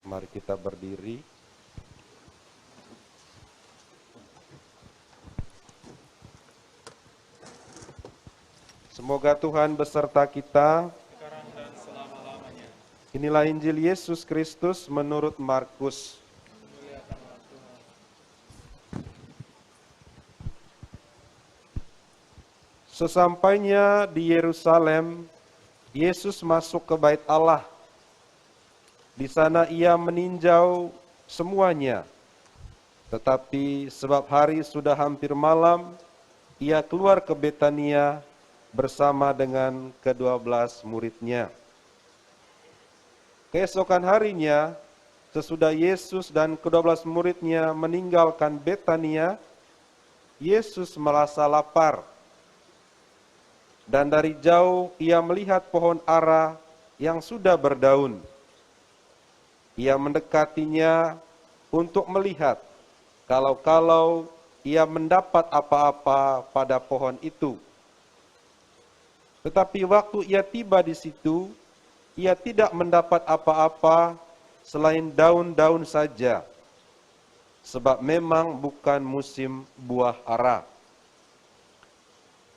Mari kita berdiri. Semoga Tuhan beserta kita. Sekarang dan selama-lamanya. Inilah Injil Yesus Kristus menurut Markus. Muliakanlah Tuhan. Sesampainya di Yerusalem, Yesus masuk ke Bait Allah. Di sana ia meninjau semuanya. Tetapi sebab hari sudah hampir malam, ia keluar ke Betania bersama dengan ke-12 muridnya. Keesokan harinya, sesudah Yesus dan ke-12 muridnya meninggalkan Betania, Yesus merasa lapar. Dan dari jauh ia melihat pohon ara yang sudah berdaun. Ia mendekatinya untuk melihat kalau ia mendapat apa-apa pada pohon itu. Tetapi waktu ia tiba di situ, ia tidak mendapat apa-apa selain daun-daun saja, sebab memang bukan musim buah ara.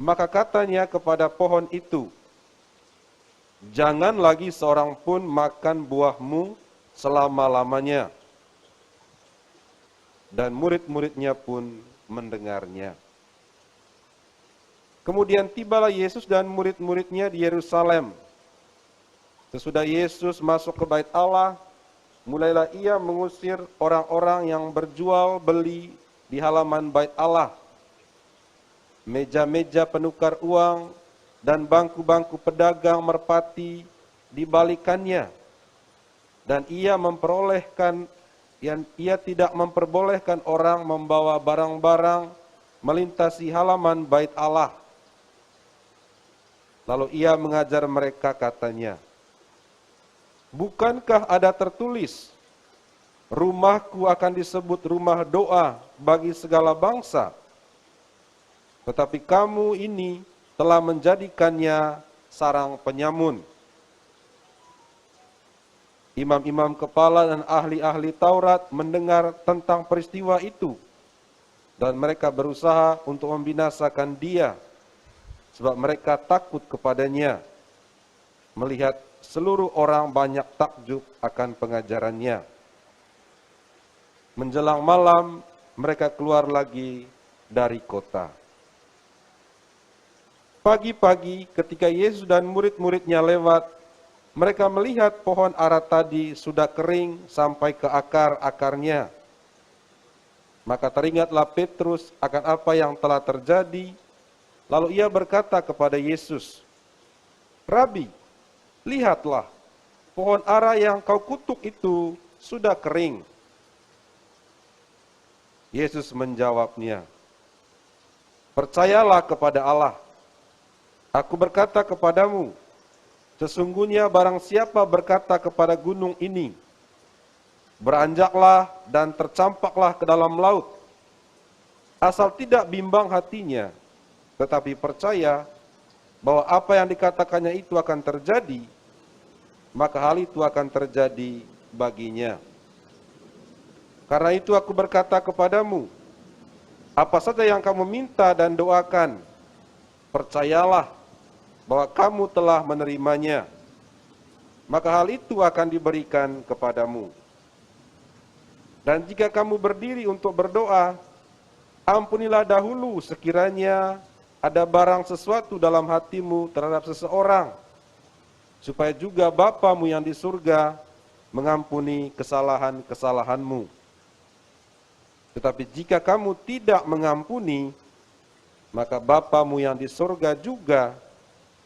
Maka katanya kepada pohon itu, "Jangan lagi seorang pun makan buahmu selama-lamanya." Dan murid-muridnya pun mendengarnya. Kemudian tibalah Yesus dan murid-muridnya di Yerusalem. Sesudah Yesus masuk ke Bait Allah, mulailah ia mengusir orang-orang yang berjual beli di halaman Bait Allah. Meja-meja penukar uang dan bangku-bangku pedagang merpati dibalikannya. Dan ia tidak memperbolehkan orang membawa barang-barang melintasi halaman Bait Allah. Lalu ia mengajar mereka, katanya, "Bukankah ada tertulis, rumahku akan disebut rumah doa bagi segala bangsa? Tetapi kamu ini telah menjadikannya sarang penyamun." Imam-imam kepala dan ahli-ahli Taurat mendengar tentang peristiwa itu, dan mereka berusaha untuk membinasakan dia, sebab mereka takut kepadanya, melihat seluruh orang banyak takjub akan pengajarannya. Menjelang malam, mereka keluar lagi dari kota. Pagi-pagi ketika Yesus dan murid-muridnya lewat, mereka melihat pohon ara tadi sudah kering sampai ke akar-akarnya. Maka teringatlah Petrus akan apa yang telah terjadi. Lalu ia berkata kepada Yesus, "Rabi, lihatlah, pohon ara yang kau kutuk itu sudah kering." Yesus menjawabnya, "Percayalah kepada Allah. Aku berkata kepadamu, sesungguhnya barang siapa berkata kepada gunung ini, 'Beranjaklah dan tercampaklah ke dalam laut,' asal tidak bimbang hatinya, tetapi percaya bahwa apa yang dikatakannya itu akan terjadi, maka hal itu akan terjadi baginya. Karena itu aku berkata kepadamu, apa saja yang kamu minta dan doakan, percayalah bahwa kamu telah menerimanya, maka hal itu akan diberikan kepadamu. Dan jika kamu berdiri untuk berdoa, ampunilah dahulu sekiranya ada barang sesuatu dalam hatimu terhadap seseorang, supaya juga Bapamu yang di surga mengampuni kesalahan-kesalahanmu. Tetapi jika kamu tidak mengampuni, maka Bapamu yang di surga juga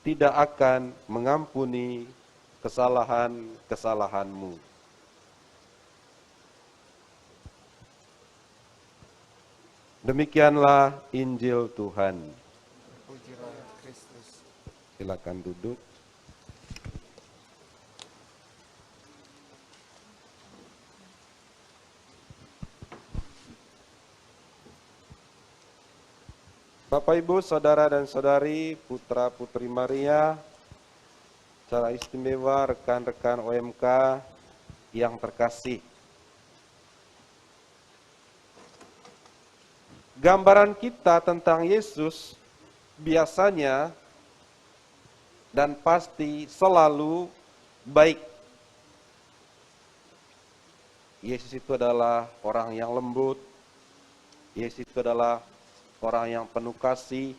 tidak akan mengampuni kesalahan-kesalahanmu." Demikianlah Injil Tuhan. Pujilah Kristus. Silakan duduk. Bapak, Ibu, Saudara dan Saudari, Putra-Putri Maria, secara istimewa rekan-rekan OMK yang terkasih, gambaran kita tentang Yesus biasanya dan pasti selalu baik. Yesus itu adalah orang yang lembut. Yesus itu adalah orang yang penuh kasih.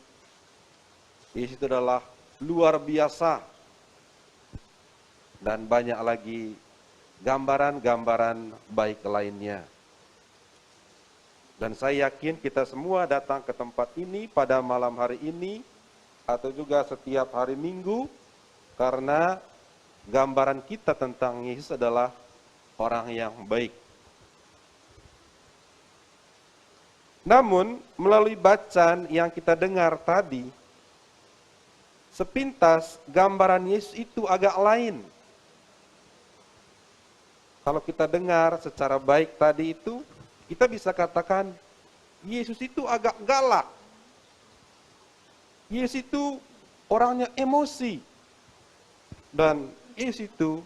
Yesus itu adalah luar biasa. Dan banyak lagi gambaran-gambaran baik lainnya. Dan saya yakin kita semua datang ke tempat ini pada malam hari ini atau juga setiap hari Minggu karena gambaran kita tentang Yesus adalah orang yang baik. Namun melalui bacaan yang kita dengar tadi, sepintas gambaran Yesus itu agak lain. Kalau kita dengar secara baik tadi itu, kita bisa katakan, Yesus itu agak galak. Yesus itu orangnya emosi. Dan Yesus itu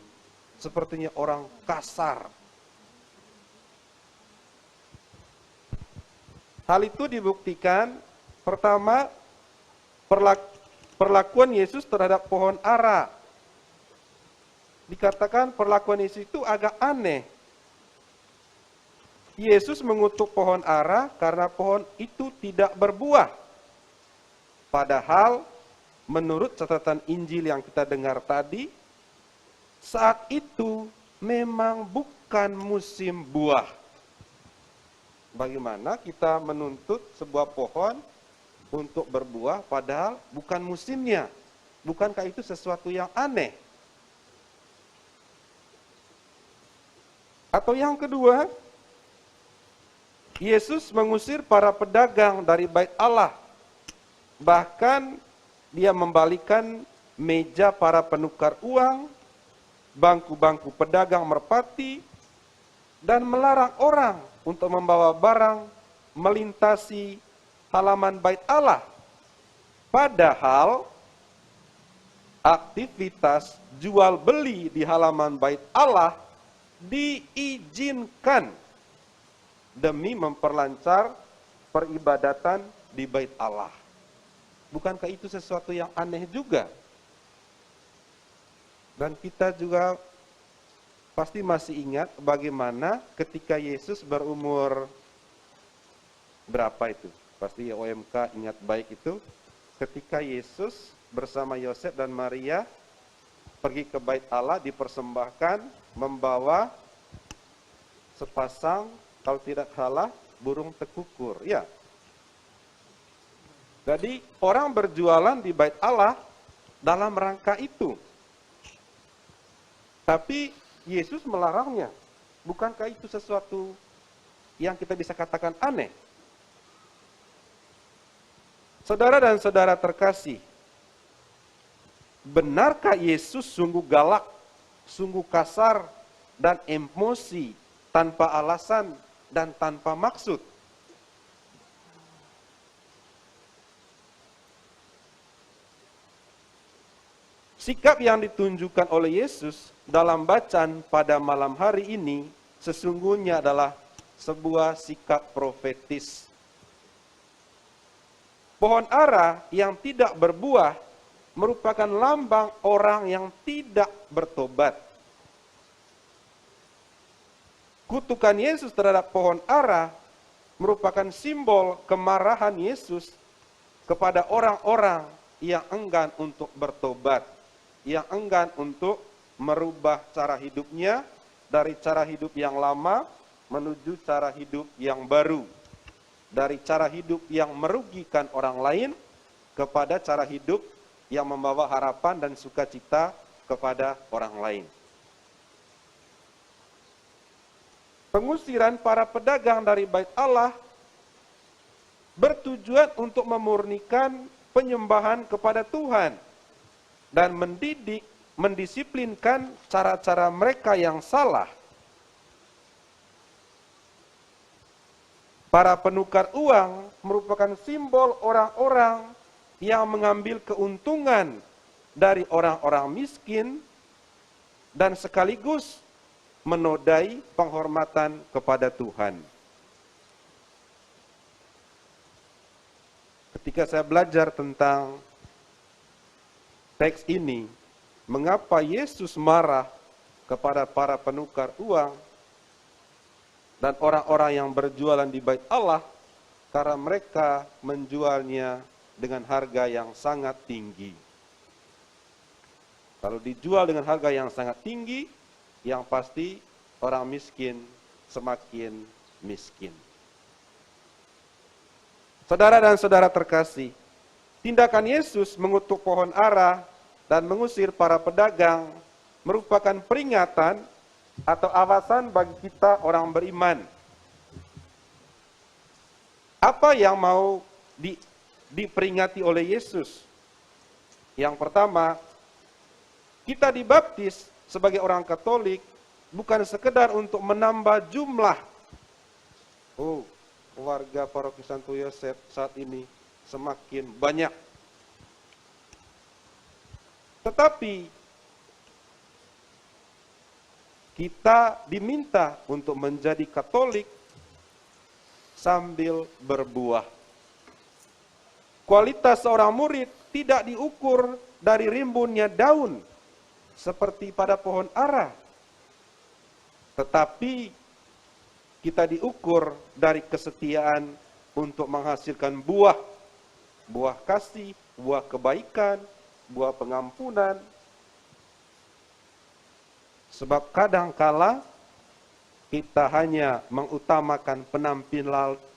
sepertinya orang kasar. Hal itu dibuktikan, pertama, perlakuan Yesus terhadap pohon ara. Dikatakan perlakuan Yesus itu agak aneh. Yesus mengutuk pohon ara karena pohon itu tidak berbuah. Padahal menurut catatan Injil yang kita dengar tadi, saat itu memang bukan musim buah. Bagaimana kita menuntut sebuah pohon untuk berbuah padahal bukan musimnya? Bukankah itu sesuatu yang aneh? Atau yang kedua, Yesus mengusir para pedagang dari bait Allah. Bahkan dia membalikan meja para penukar uang, bangku-bangku pedagang merpati, dan melarang orang untuk membawa barang melintasi halaman bait Allah. Padahal aktivitas jual beli di halaman bait Allah diizinkan demi memperlancar peribadatan di bait Allah. Bukankah itu sesuatu yang aneh juga? Dan kita juga pasti masih ingat bagaimana ketika Yesus berumur berapa itu? Pasti OMK ingat baik itu. Ketika Yesus bersama Yosef dan Maria pergi ke bait Allah dipersembahkan membawa sepasang, kalau tidak salah, burung tekukur. Ya. Jadi orang berjualan di bait Allah dalam rangka itu. Tapi Yesus melarangnya. Bukankah itu sesuatu yang kita bisa katakan aneh? Saudara dan saudara terkasih, benarkah Yesus sungguh galak, sungguh kasar, dan emosi tanpa alasan dan tanpa maksud? Sikap yang ditunjukkan oleh Yesus dalam bacaan pada malam hari ini sesungguhnya adalah sebuah sikap profetis. Pohon ara yang tidak berbuah merupakan lambang orang yang tidak bertobat. Kutukan Yesus terhadap pohon ara merupakan simbol kemarahan Yesus kepada orang-orang yang enggan untuk bertobat, yang enggan untuk merubah cara hidupnya dari cara hidup yang lama menuju cara hidup yang baru. Dari cara hidup yang merugikan orang lain kepada cara hidup yang membawa harapan dan sukacita kepada orang lain. Pengusiran para pedagang dari bait Allah bertujuan untuk memurnikan penyembahan kepada Tuhan dan mendidik, mendisiplinkan cara-cara mereka yang salah. Para penukar uang merupakan simbol orang-orang yang mengambil keuntungan dari orang-orang miskin dan sekaligus menodai penghormatan kepada Tuhan. Ketika saya belajar tentang teks ini, mengapa Yesus marah kepada para penukar uang dan orang-orang yang berjualan di bait Allah, karena mereka menjualnya dengan harga yang sangat tinggi. Kalau dijual dengan harga yang sangat tinggi, yang pasti orang miskin semakin miskin. Saudara dan saudara terkasih, tindakan Yesus mengutuk pohon ara dan mengusir para pedagang merupakan peringatan atau awasan bagi kita orang beriman. Apa yang mau diperingati oleh Yesus? Yang pertama, kita dibaptis sebagai orang Katolik bukan sekedar untuk menambah jumlah. Warga Paroki Santo Yosef saat ini semakin banyak. Tetapi kita diminta untuk menjadi Katolik sambil berbuah. Kualitas seorang murid tidak diukur dari rimbunnya daun seperti pada pohon ara, tetapi kita diukur dari kesetiaan untuk menghasilkan buah, buah kasih, buah kebaikan, buah pengampunan. Sebab kadangkala kita hanya mengutamakan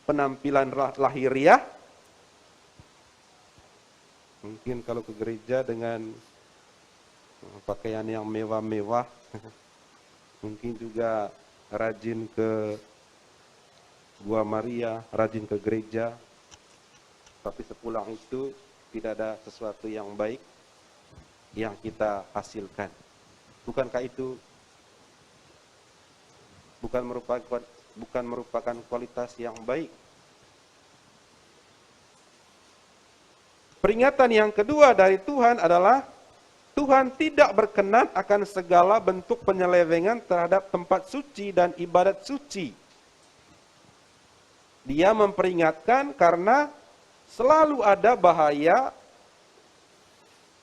penampilan lahiriah. Mungkin kalau ke gereja dengan pakaian yang mewah-mewah, mungkin juga rajin ke Gua Maria, rajin ke gereja, tapi sepulang itu tidak ada sesuatu yang baik yang kita hasilkan. Bukankah itu bukan merupakan kualitas yang baik? Peringatan yang kedua dari Tuhan adalah Tuhan tidak berkenan akan segala bentuk penyelewengan terhadap tempat suci dan ibadat suci. Dia memperingatkan karena selalu ada bahaya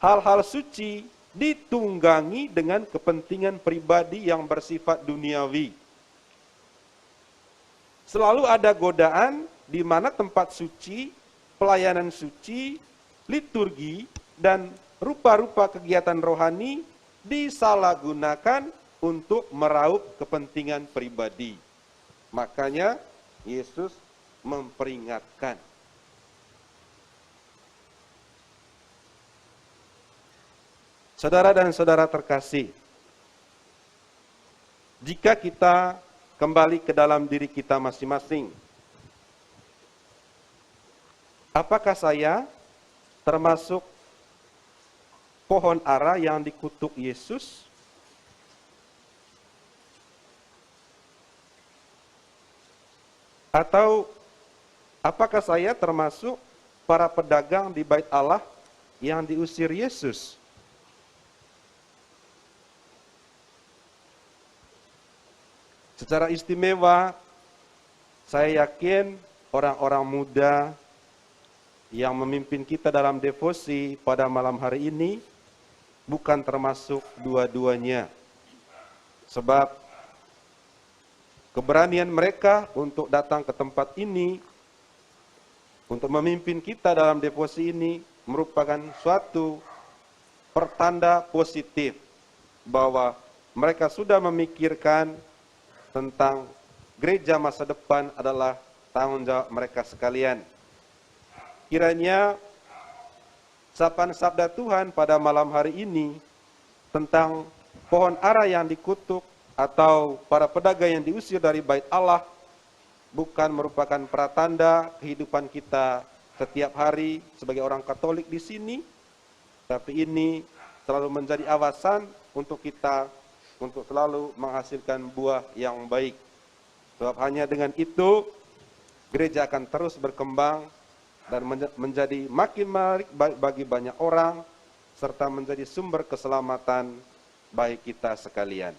hal-hal suci ditunggangi dengan kepentingan pribadi yang bersifat duniawi. Selalu ada godaan di mana tempat suci, pelayanan suci, liturgi, dan rupa-rupa kegiatan rohani disalahgunakan untuk meraup kepentingan pribadi. Makanya Yesus memperingatkan. Saudara dan saudara terkasih, jika kita kembali ke dalam diri kita masing-masing, apakah saya termasuk pohon ara yang dikutuk Yesus? Atau apakah saya termasuk para pedagang di bait Allah yang diusir Yesus? Secara istimewa, saya yakin orang-orang muda yang memimpin kita dalam devosi pada malam hari ini bukan termasuk dua-duanya. Sebab keberanian mereka untuk datang ke tempat ini, untuk memimpin kita dalam devosi ini, merupakan suatu pertanda positif bahwa mereka sudah memikirkan tentang gereja masa depan adalah tanggung jawab mereka sekalian. Kiranya sapaan sabda Tuhan pada malam hari ini tentang pohon ara yang dikutuk atau para pedagang yang diusir dari bait Allah bukan merupakan pratanda kehidupan kita setiap hari sebagai orang Katolik di sini, tapi ini selalu menjadi awasan untuk kita untuk selalu menghasilkan buah yang baik. Sebab hanya dengan itu gereja akan terus berkembang dan menjadi makin menarik bagi banyak orang serta menjadi sumber keselamatan bagi kita sekalian.